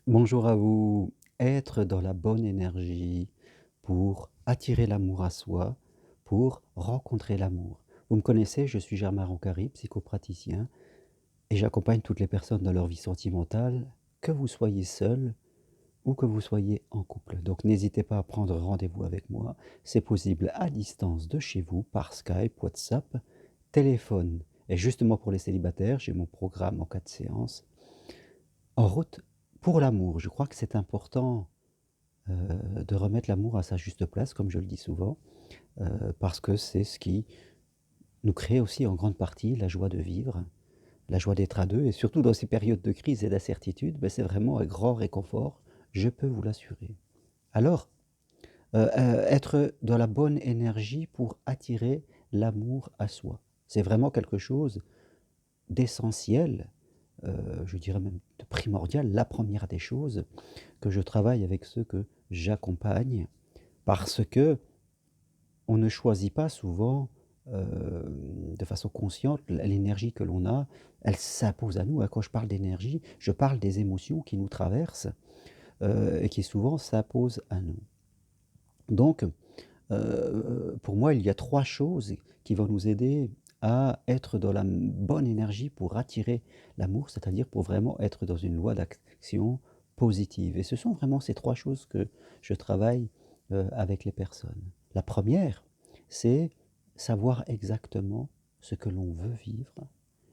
Bonjour à vous. Être dans la bonne énergie pour attirer l'amour à soi, pour rencontrer l'amour. Vous me connaissez, je suis Germain Roncary, psychopraticien, et j'accompagne toutes les personnes dans leur vie sentimentale, que vous soyez seul ou que vous soyez en couple. Donc n'hésitez pas à prendre rendez-vous avec moi. C'est possible à distance de chez vous, par Skype, WhatsApp, téléphone. Et justement pour les célibataires, j'ai mon programme en 4 séances. En route pour l'amour. Je crois que c'est important de remettre l'amour à sa juste place, comme je le dis souvent, parce que c'est ce qui nous crée aussi en grande partie la joie de vivre, la joie d'être à 2 et surtout dans ces périodes de crise et d'incertitude, c'est vraiment un grand réconfort, je peux vous l'assurer. Alors, être dans la bonne énergie pour attirer l'amour à soi. C'est vraiment quelque chose d'essentiel, je dirais même de primordial, la première des choses que je travaille avec ceux que j'accompagne parce que on ne choisit pas souvent, de façon consciente l'énergie que l'on a, elle s'impose à nous, hein. Quand je parle d'énergie, je parle des émotions qui nous traversent, et qui souvent s'imposent à nous. Donc, pour moi, il y a 3 choses qui vont nous aider à être dans la bonne énergie pour attirer l'amour, c'est-à-dire pour vraiment être dans une loi d'action positive et ce sont vraiment ces 3 choses que je travaille, avec les personnes. La première, c'est savoir exactement ce que l'on veut vivre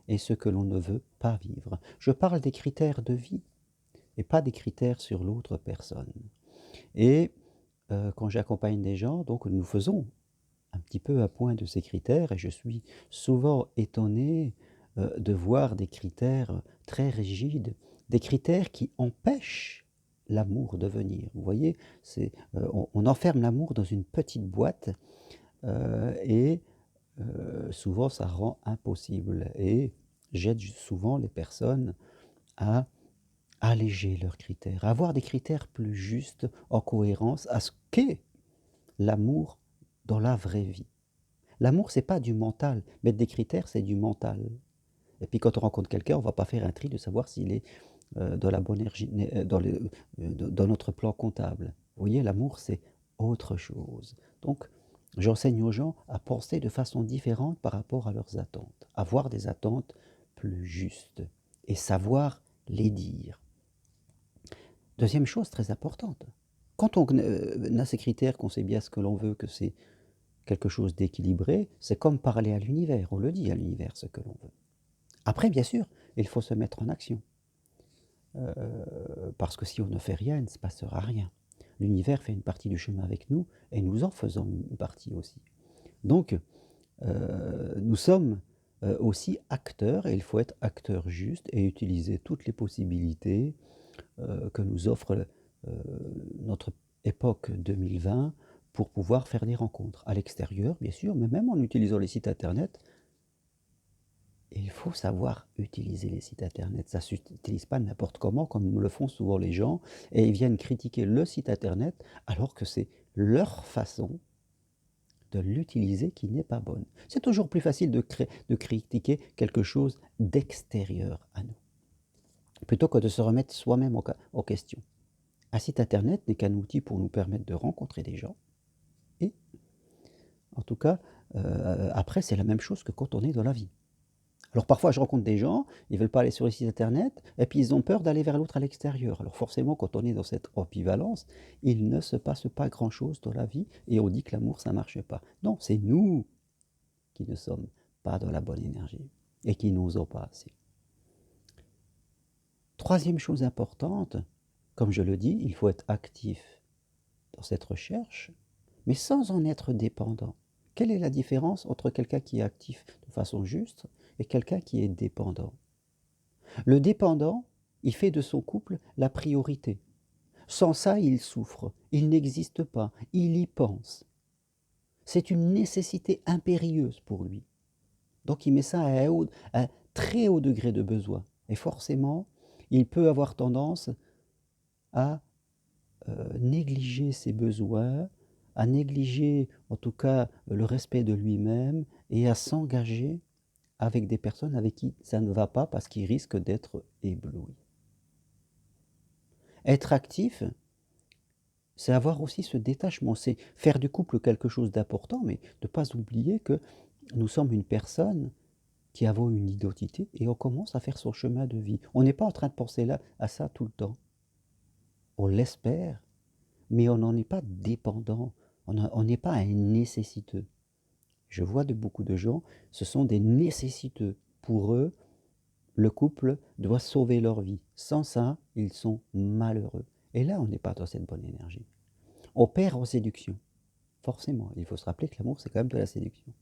et ce que l'on ne veut pas vivre. Je parle des critères de vie et pas des critères sur l'autre personne et quand j'accompagne des gens, donc nous faisons un petit peu à point de ces critères et je suis souvent étonné, de voir des critères très rigides, des critères qui empêchent l'amour de venir. Vous voyez? On enferme l'amour dans une petite boîte, et souvent ça rend impossible et j'aide souvent les personnes à alléger leurs critères, à avoir des critères plus justes, en cohérence à ce qu'est l'amour dans la vraie vie. L'amour, c'est pas du mental. Mettre des critères, c'est du mental. Et puis quand on rencontre quelqu'un, on va pas faire un tri de savoir s'il est, dans la bonne énergie dans notre plan comptable. Vous voyez, l'amour, c'est autre chose. Donc j'enseigne aux gens à penser de façon différente par rapport à leurs attentes. Avoir des attentes plus justes et savoir les dire. Deuxième chose très importante, quand on a ces critères, qu'on sait bien ce que l'on veut, que c'est quelque chose d'équilibré, c'est comme parler à l'univers, on le dit à l'univers ce que l'on veut. Après bien sûr, il faut se mettre en action, parce que si on ne fait rien, il ne se passera rien. L'univers fait une partie du chemin avec nous et nous en faisons une partie aussi. Donc, nous sommes, aussi acteurs et il faut être acteur juste et utiliser toutes les possibilités, que nous offre, notre époque 2020 pour pouvoir faire des rencontres. À l'extérieur, bien sûr, mais même en utilisant les sites internet, il faut savoir utiliser les sites internet. Ça ne s'utilise pas n'importe comment, comme le font souvent les gens, et ils viennent critiquer le site internet alors que c'est leur façon de l'utiliser qui n'est pas bonne. C'est toujours plus facile de critiquer quelque chose d'extérieur à nous, plutôt que de se remettre soi-même en question. Un site internet n'est qu'un outil pour nous permettre de rencontrer des gens et en tout cas, après c'est la même chose que quand on est dans la vie. Alors parfois je rencontre des gens, ils veulent pas aller sur les sites internet et puis ils ont peur d'aller vers l'autre à l'extérieur. Alors forcément quand on est dans cette ambivalence, il ne se passe pas grand-chose dans la vie et on dit que l'amour ça marche pas. Non, c'est nous qui ne sommes pas dans la bonne énergie et qui n'osons pas assez. Troisième chose importante, comme je le dis, il faut être actif dans cette recherche, mais sans en être dépendant. Quelle est la différence entre quelqu'un qui est actif de façon juste et quelqu'un qui est dépendant? Le dépendant, il fait de son couple la priorité. Sans ça, il souffre, il n'existe pas, il y pense. C'est une nécessité impérieuse pour lui. Donc il met ça à un très haut degré de besoin. Et forcément, il peut avoir tendance à négliger ses besoins, à négliger en tout cas le respect de lui-même et à s'engager avec des personnes avec qui ça ne va pas parce qu'il risque d'être ébloui. Être actif, c'est avoir aussi ce détachement, c'est faire du couple quelque chose d'important, mais ne pas oublier que nous sommes une personne qui avons une identité et on commence à faire son chemin de vie. On n'est pas en train de penser là à ça tout le temps. On l'espère, mais on n'en est pas dépendant. On n'est pas un nécessiteux. Je vois de beaucoup de gens, ce sont des nécessiteux. Pour eux, le couple doit sauver leur vie. Sans ça, ils sont malheureux. Et là, on n'est pas dans cette bonne énergie. On perd en séduction. Forcément, il faut se rappeler que l'amour, c'est quand même de la séduction.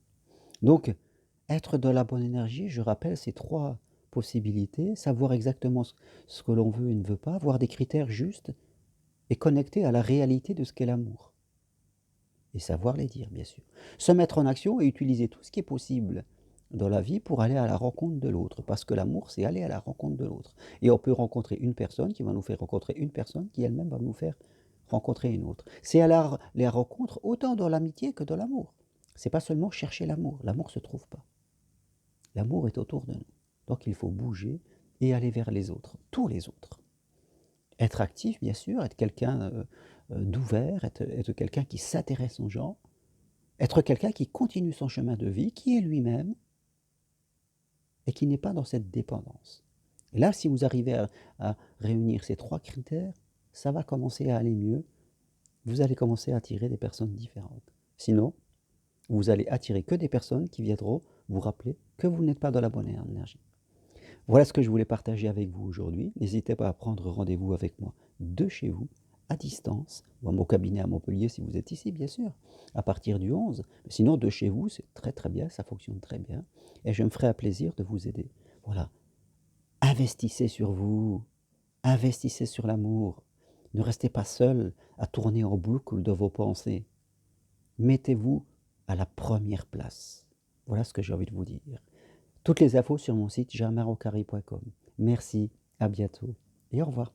Donc, être dans la bonne énergie, je rappelle ces trois possibilités, savoir exactement ce que l'on veut et ne veut pas, avoir des critères justes et connecter à la réalité de ce qu'est l'amour. Et savoir les dire, bien sûr. Se mettre en action et utiliser tout ce qui est possible dans la vie pour aller à la rencontre de l'autre. Parce que l'amour, c'est aller à la rencontre de l'autre. Et on peut rencontrer une personne qui va nous faire rencontrer une personne qui elle-même va nous faire rencontrer une autre. C'est à les rencontres autant dans l'amitié que dans l'amour. C'est pas seulement chercher l'amour. L'amour se trouve pas. L'amour est autour de nous. Donc il faut bouger et aller vers les autres, tous les autres. Être actif, bien sûr, être quelqu'un d'ouvert, être quelqu'un qui s'intéresse aux gens, être quelqu'un qui continue son chemin de vie, qui est lui-même et qui n'est pas dans cette dépendance. Et là, si vous arrivez à réunir ces trois critères, ça va commencer à aller mieux. Vous allez commencer à attirer des personnes différentes. Sinon, vous allez attirer que des personnes qui viendront vous rappeler que vous n'êtes pas dans la bonne énergie. Voilà ce que je voulais partager avec vous aujourd'hui. N'hésitez pas à prendre rendez-vous avec moi de chez vous, à distance, ou à mon cabinet à Montpellier si vous êtes ici, bien sûr, à partir du 11. Sinon, de chez vous, c'est très très bien, ça fonctionne très bien. Et je me ferai un plaisir de vous aider. Voilà. Investissez sur vous, investissez sur l'amour. Ne restez pas seul à tourner en boucle de vos pensées. Mettez-vous à la première place. Voilà ce que j'ai envie de vous dire. Toutes les infos sur mon site germainrocari.com. Merci, à bientôt et au revoir.